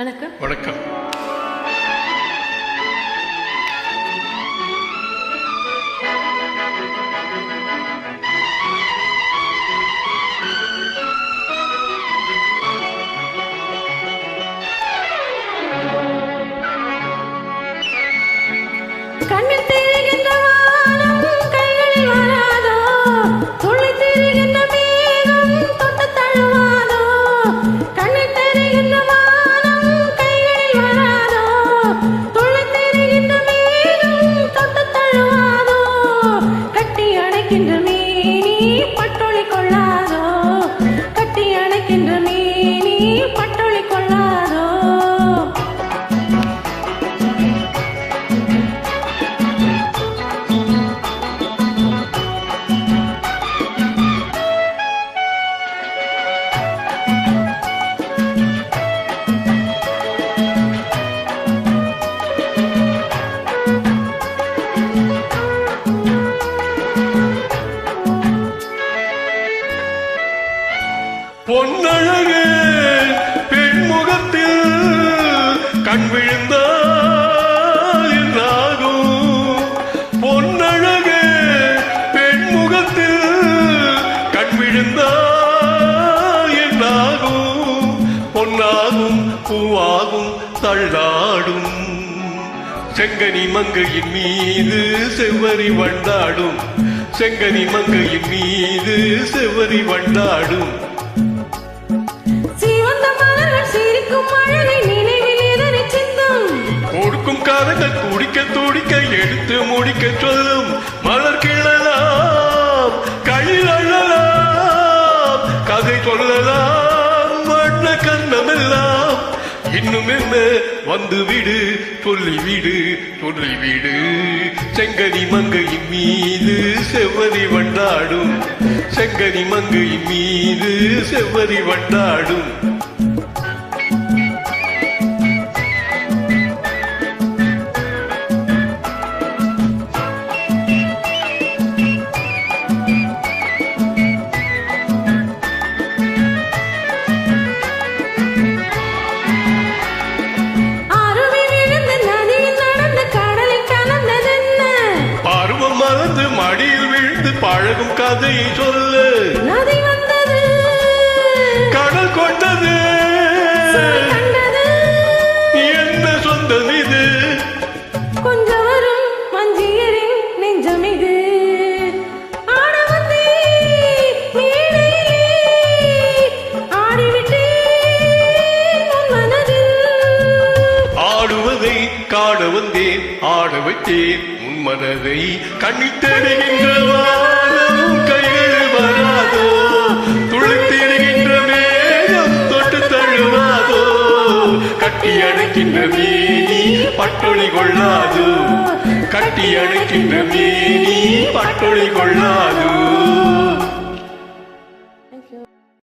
வணக்கம். வணக்கம். கண்ணில் தெரிகின்ற வானம் கைகளில் வராதோ, துள்ளி திரிகின்ற மேகம் தொட்டு தழுவாதோ. கண்ணில் தெரிகின்ற வானம் கைகளில் வராதோ, துள்ளி திரிகின்ற மேகம் தொட்டு தழுவாதோ. கட்டி அணைக்கின்ற மேனி பட்டொளி கொள்ளாதோ, கட்டி அணைக்கின்ற மேனி பட்டொளி கொள்ளாதோ. பொன்னழகு பெண்முகத்தில் கண் விழுந்தால் என்னாகும்? பொன்னழகு பெண்முகத்தில் கண் விழுந்தால் என்னாகும்? பொன்னாகும் பூவாகும் தள்ளாடும் செங்கனி மங்கையின் மீது செவ்வரி வண்டாடும், செங்கனி மங்கையின் மீது செவ்வரி வண்டாடும். கொடுக்கும் காதங்கள் துடிக்க துடிக்க எடுத்து முடிக்க சொல்லும் மலர் கிள்ளலாம், கையில் அள்ளலாம், கதை சொல்லலாம், வண்ண கண்ணமெல்லாம். இன்னும் என்ன வந்து விடு, சொல்லிவிடு, சொல்லிவிடு. செங்கனி மங்கையின் மீது செவ்வரி வண்டாடும், செங்கனி மங்கையின் மீது செவ்வரி வண்டாடும். மறந்து மடியில் விழுந்து பழகும் கதையை சொல்லு. நதி வந்தது, கடல் கொண்டது, என்ன சொந்தம் இது? கொஞ்சம் வரும் மஞ்சியரின் நெஞ்சம் இது. ஆடவந்தே மேடையிலே ஆடிவிட்டேன் உன் மனதில். ஆடுவதை காண வந்தேன், ஆட வைத்தேன் உன் மனதை. கண்ணில் தெரிகின்ற வானம் கைகளில் வராதோ, துள்ளி திரிகின்ற மேகம் தொட்டு தழுவாதோ. கட்டி அணைக்கின்ற மேனி பட்டொளி கொள்ளாதோ, கட்டி அணைக்கின்ற மேனி பட்டொளி கொள்ளாதோ.